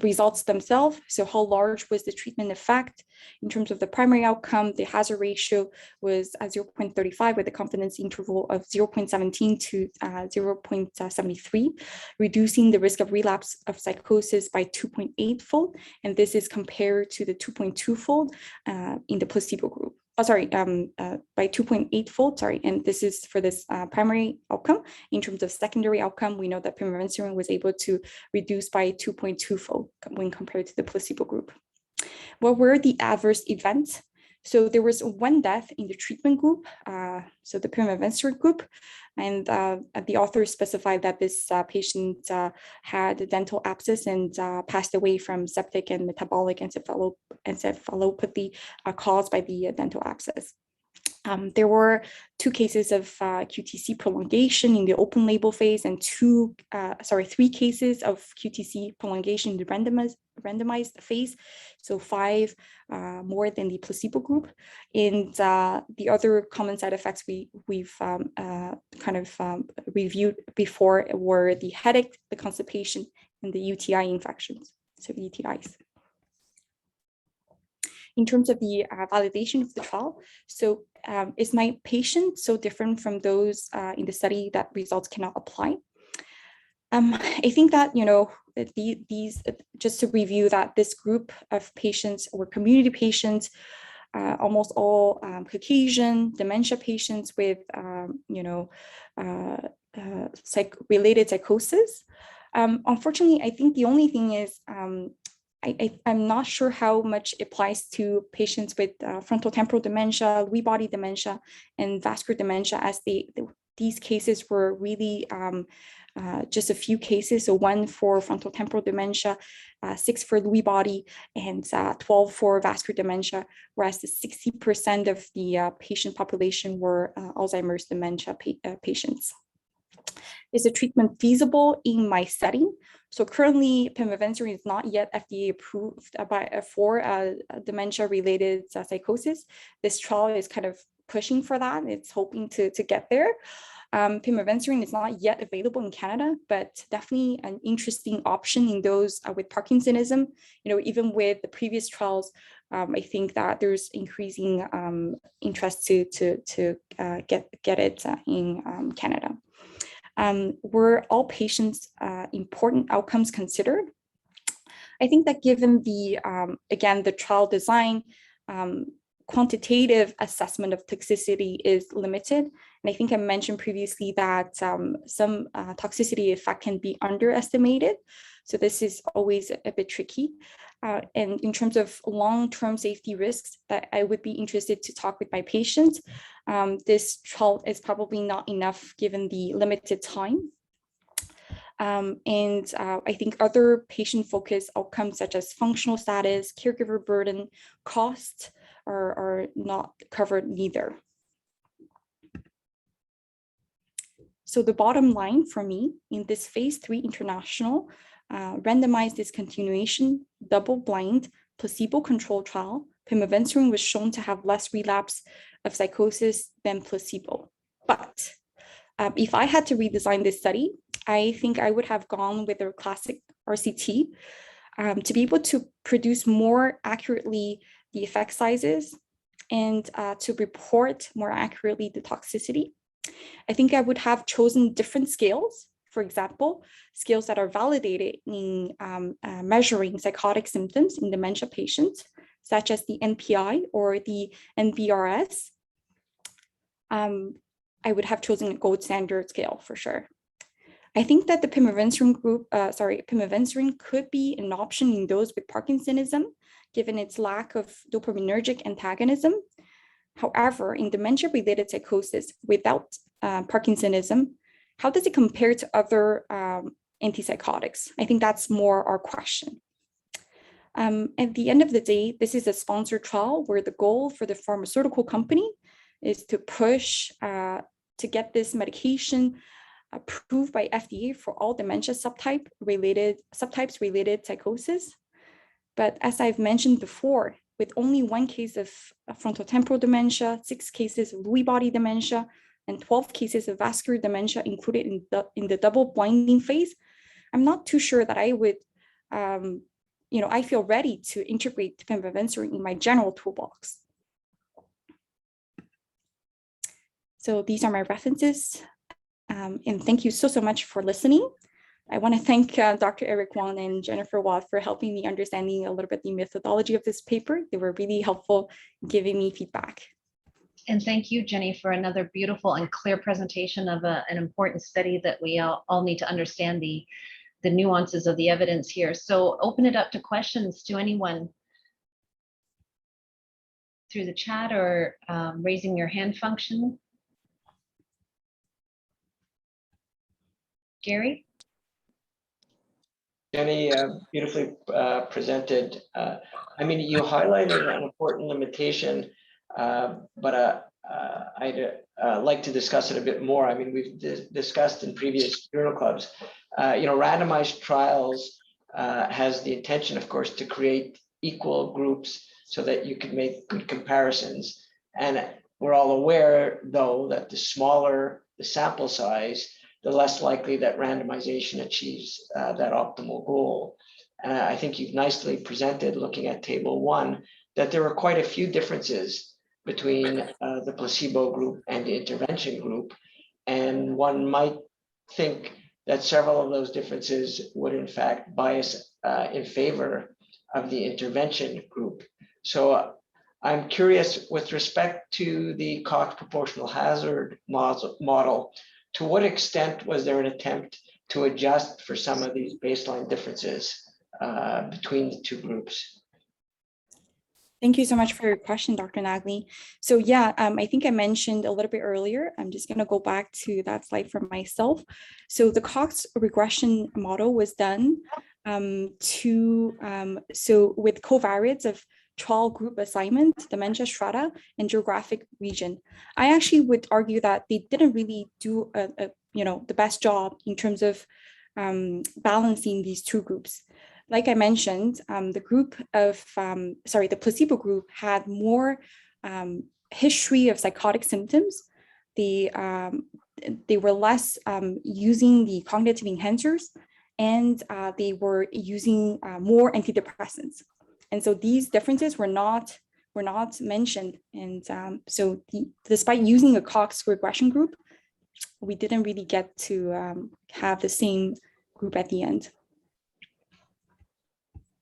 results themselves, so how large was the treatment effect? In terms of the primary outcome, the hazard ratio was 0.35 with a confidence interval of 0.17 to 0.73, reducing the risk of relapse of psychosis by 2.8-fold, and this is compared to the 2.2-fold in the placebo group. By 2.8-fold, and this is for this primary outcome. In terms of secondary outcome, we know that pimavanserin was able to reduce by 2.2-fold when compared to the placebo group. What were the adverse events? So there was one death in the treatment group, so the pimavanserin group, and the author specified that this patient had a dental abscess and passed away from septic and metabolic encephalopathy caused by the dental abscess. There were 2 cases of QTC prolongation in the open label phase, and 3 cases of QTC prolongation in the randomized phase, so 5 more than the placebo group. And the other common side effects we've reviewed before were the headache, the constipation, and the UTI infections, so UTIs. In terms of the validation of the trial, so is my patient so different from those in the study that results cannot apply? I think that, these, just to review, that this group of patients were community patients, almost all Caucasian dementia patients with, related psychosis. Unfortunately, I think the only thing is, I'm not sure how much it applies to patients with frontotemporal dementia, Lewy body dementia, and vascular dementia, as these cases were really just a few cases. So 1 for frontotemporal dementia, 6 for Lewy body, and 12 for vascular dementia, whereas the 60% of the patient population were Alzheimer's dementia patients. Is the treatment feasible in my setting? So currently, Pimavanserin is not yet FDA approved for dementia-related psychosis. This trial is kind of pushing for that. It's hoping to get there. Pimavanserin is not yet available in Canada, but definitely an interesting option in those with Parkinsonism. Even with the previous trials, I think that there's increasing interest to get it in Canada. Were all patients' important outcomes considered? I think that given the, again, the trial design, quantitative assessment of toxicity is limited. And I think I mentioned previously that some toxicity effect can be underestimated. So this is always a bit tricky. And in terms of long-term safety risks that I would be interested to talk with my patients, this trial is probably not enough given the limited time. I think other patient-focused outcomes such as functional status, caregiver burden, cost are not covered neither. So the bottom line for me in this phase 3 international randomized discontinuation, double-blind, placebo-controlled trial, Pimavanserin was shown to have less relapse of psychosis than placebo. But if I had to redesign this study, I think I would have gone with a classic RCT to be able to produce more accurately the effect sizes and to report more accurately the toxicity. I think I would have chosen different scales. For example, scales that are validated in measuring psychotic symptoms in dementia patients, such as the NPI or the NBRS. I would have chosen a gold standard scale for sure. I think that the Pimavanserin could be an option in those with Parkinsonism, given its lack of dopaminergic antagonism. However, in dementia-related psychosis without Parkinsonism, how does it compare to other antipsychotics? I think that's more our question. At the end of the day, this is a sponsored trial where the goal for the pharmaceutical company is to push to get this medication approved by FDA for all dementia subtypes related psychosis. But as I've mentioned before, with only 1 case of frontotemporal dementia, 6 cases of Lewy body dementia, and 12 cases of vascular dementia included in the double blinding phase, I'm not too sure that I would, I feel ready to integrate Pimavanserin in my general toolbox. So these are my references. And thank you so much for listening. I want to thank Dr. Eric Huang and Jennifer Watt for helping me understanding a little bit the methodology of this paper. They were really helpful giving me feedback. And thank you, Jenny, for another beautiful and clear presentation of an important study that we all need to understand the nuances of the evidence here. So open it up to questions to anyone through the chat or raising your hand function. Gary? Jenny, beautifully presented. I mean, you highlighted an important limitation, but I'd like to discuss it a bit more. I mean, we've discussed in previous journal clubs, randomized trials has the intention, of course, to create equal groups so that you can make good comparisons. And we're all aware, though, that the smaller the sample size, the less likely that randomization achieves that optimal goal. I think you've nicely presented, looking at table 1, that there were quite a few differences between the placebo group and the intervention group. And one might think that several of those differences would in fact bias in favor of the intervention group. So I'm curious, with respect to the Cox proportional hazard model, to what extent was there an attempt to adjust for some of these baseline differences between the two groups? Thank you so much for your question, Dr. Nagli. So yeah, I think I mentioned a little bit earlier, I'm just gonna go back to that slide for myself. So the Cox regression model was done so with covariates of trial group assignment, dementia strata, and geographic region. I actually would argue that they didn't really do the best job in terms of balancing these two groups. Like I mentioned, the placebo group had more history of psychotic symptoms. They were less using the cognitive enhancers, and they were using more antidepressants. And so these differences were not mentioned. And despite using a Cox regression group, we didn't really get to have the same group at the end.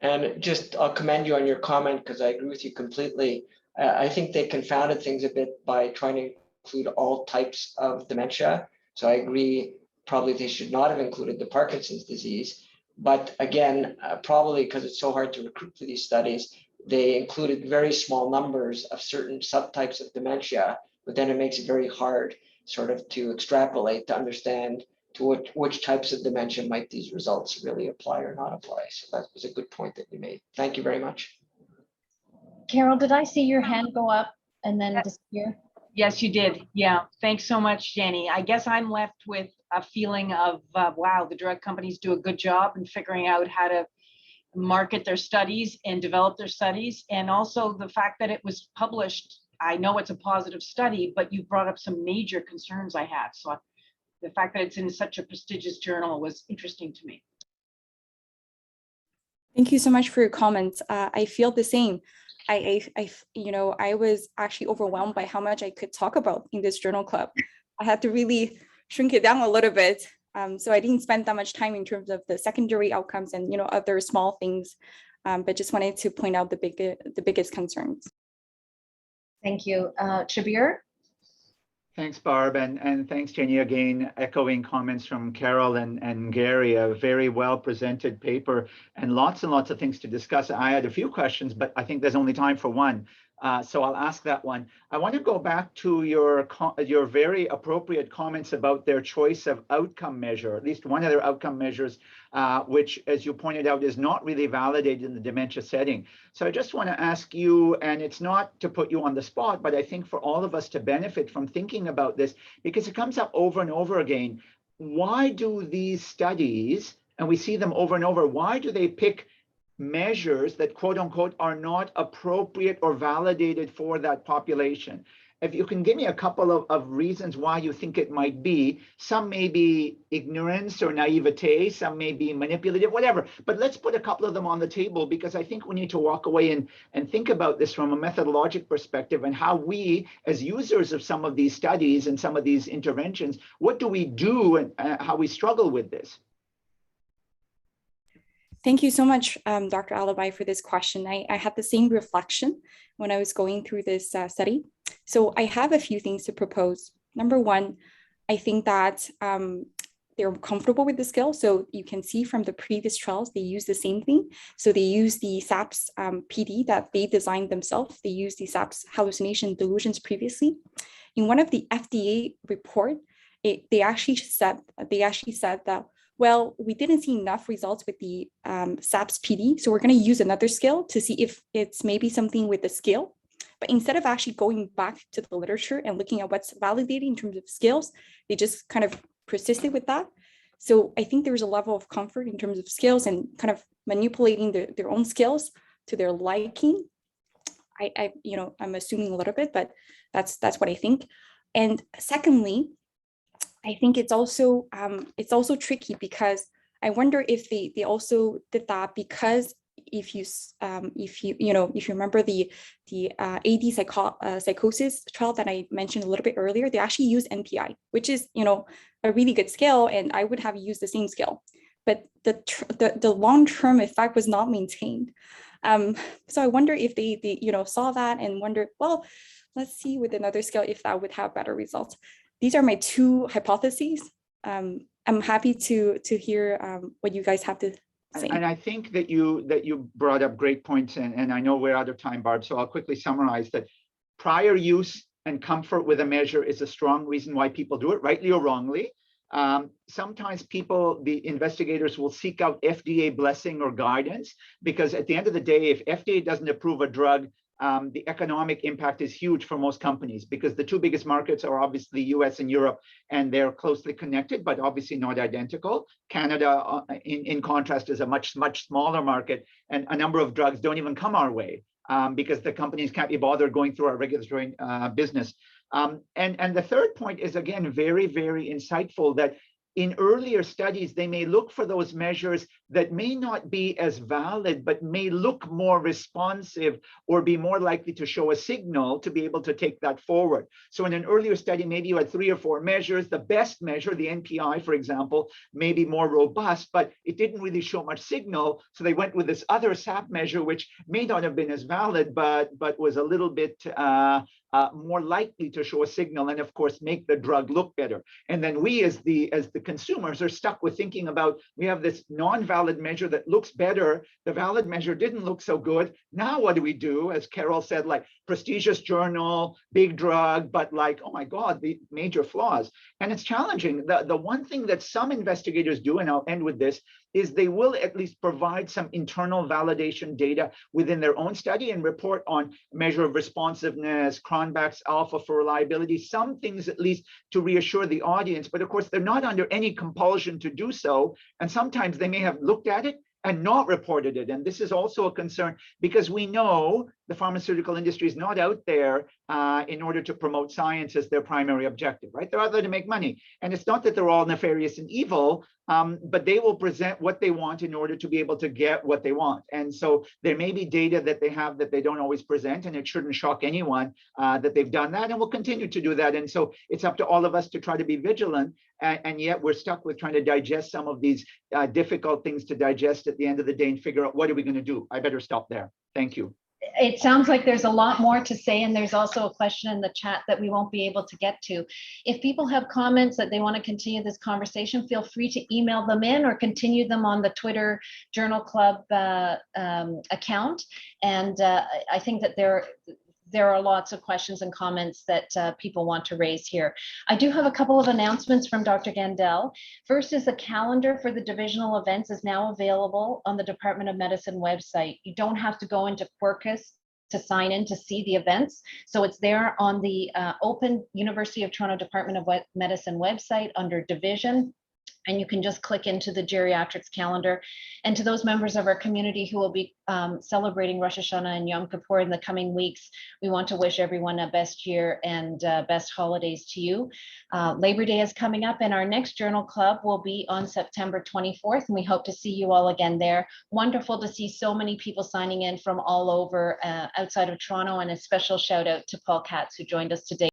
And just, I'll commend you on your comment because I agree with you completely. I think they confounded things a bit by trying to include all types of dementia. So I agree, probably they should not have included the Parkinson's disease. But again, probably because it's so hard to recruit for these studies, they included very small numbers of certain subtypes of dementia, but then it makes it very hard sort of to extrapolate to understand to which types of dementia might these results really apply or not apply. So that was a good point that you made. Thank you very much. Carol, did I see your hand go up and then disappear? Yes, you did. Yeah. Thanks so much, Jenny. I guess I'm left with a feeling of, wow, the drug companies do a good job in figuring out how to market their studies and develop their studies. And also the fact that it was published, I know it's a positive study, but you brought up some major concerns I had. So the fact that it's in such a prestigious journal was interesting to me. Thank you so much for your comments. I feel the same. I was actually overwhelmed by how much I could talk about in this journal club. I had to really shrink it down a little bit. So I didn't spend that much time in terms of the secondary outcomes and other small things, but just wanted to point out the biggest concerns. Thank you. Shabir? Thanks, Barb, and thanks, Jenny, again, echoing comments from Carol and Gary, a very well presented paper and lots of things to discuss. I had a few questions, but I think there's only time for one. So I'll ask that one. I want to go back to your very appropriate comments about their choice of outcome measure, at least one of their outcome measures, which, as you pointed out, is not really validated in the dementia setting. So I just want to ask you, and it's not to put you on the spot, but I think for all of us to benefit from thinking about this, because it comes up over and over again, why do these studies, and we see them over and over, why do they pick measures that quote unquote are not appropriate or validated for that population? If you can give me a couple of reasons why you think it might be. Some may be ignorance or naivete, some may be manipulative, whatever, but let's put a couple of them on the table, because I think we need to walk away and think about this from a methodologic perspective and how we, as users of some of these studies and some of these interventions, what do we do and how we struggle with this? Thank you so much, Dr. Alibi, for this question. I had the same reflection when I was going through this study. So I have a few things to propose. Number one, I think that they're comfortable with the scale. So you can see from the previous trials, they use the same thing. So they use the SAPS PD that they designed themselves. They use the SAPS hallucination delusions previously. In one of the FDA report, they actually said that, well, we didn't see enough results with the SAPS PD, so we're going to use another scale to see if it's maybe something with the scale. But instead of actually going back to the literature and looking at what's validated in terms of scales, they just kind of persisted with that. So I think there's a level of comfort in terms of scales and kind of manipulating their own scales to their liking. I'm assuming a little bit, but that's what I think. And secondly, I think it's also tricky, because I wonder if they also did that because if you remember the AD psychosis trial that I mentioned a little bit earlier, they actually use NPI, which is a really good scale, and I would have used the same scale, but the long-term effect was not maintained. So I wonder if they saw that and wondered, well, let's see with another scale if that would have better results. These are my two hypotheses. I'm happy to hear what you guys have to say. And I think that you brought up great points, and I know we're out of time, Barb, so I'll quickly summarize that prior use and comfort with a measure is a strong reason why people do it, rightly or wrongly. Sometimes the investigators will seek out FDA blessing or guidance, because at the end of the day, if FDA doesn't approve a drug, the economic impact is huge for most companies, because the two biggest markets are obviously US and Europe, and they're closely connected, but obviously not identical. Canada, in contrast, is a much smaller market, and a number of drugs don't even come our way because the companies can't be bothered going through our regulatory business. And the third point is, again, very, very insightful, that in earlier studies, they may look for those measures that may not be as valid, but may look more responsive or be more likely to show a signal to be able to take that forward. So in an earlier study, maybe you had 3 or 4 measures. The best measure, the NPI, for example, may be more robust, but it didn't really show much signal. So they went with this other SAP measure, which may not have been as valid, but was a little bit more likely to show a signal and, of course, make the drug look better. And then we, as the consumers, are stuck with thinking about, we have this non-valid measure that looks better. The valid measure didn't look so good. Now what do we do? As Carol said, like, prestigious journal, big drug, but like, oh my God, the major flaws. And it's challenging. The one thing that some investigators do, and I'll end with this, is they will at least provide some internal validation data within their own study and report on measure of responsiveness, Cronbach's alpha for reliability, some things at least to reassure the audience. But of course, they're not under any compulsion to do so. And sometimes they may have looked at it and not reported it. And this is also a concern, because we know the pharmaceutical industry is not out there in order to promote science as their primary objective, right? They're out there to make money. And it's not that they're all nefarious and evil, but they will present what they want in order to be able to get what they want. And so there may be data that they have that they don't always present, and it shouldn't shock anyone that they've done that, and will continue to do that. And so it's up to all of us to try to be vigilant, and yet we're stuck with trying to digest some of these difficult things to digest at the end of the day and figure out, what are we going to do? I better stop there. Thank you. It sounds like there's a lot more to say, and there's also a question in the chat that we won't be able to get to. If people have comments that they want to continue this conversation, feel free to email them in or continue them on the Twitter Journal Club account. And I think that there are lots of questions and comments that people want to raise here. I do have a couple of announcements from Dr. Gandel. First is the calendar for the divisional events is now available on the Department of Medicine website. You don't have to go into Quercus to sign in to see the events. So it's there on the open University of Toronto Department of Medicine website under Division. And you can just click into the geriatrics calendar. And to those members of our community who will be celebrating Rosh Hashanah and Yom Kippur in the coming weeks, we want to wish everyone a best year and best holidays to you. Labor Day is coming up, and our next Journal Club will be on September 24th, and we hope to see you all again there. Wonderful to see so many people signing in from all over outside of Toronto, and a special shout out to Paul Katz, who joined us today.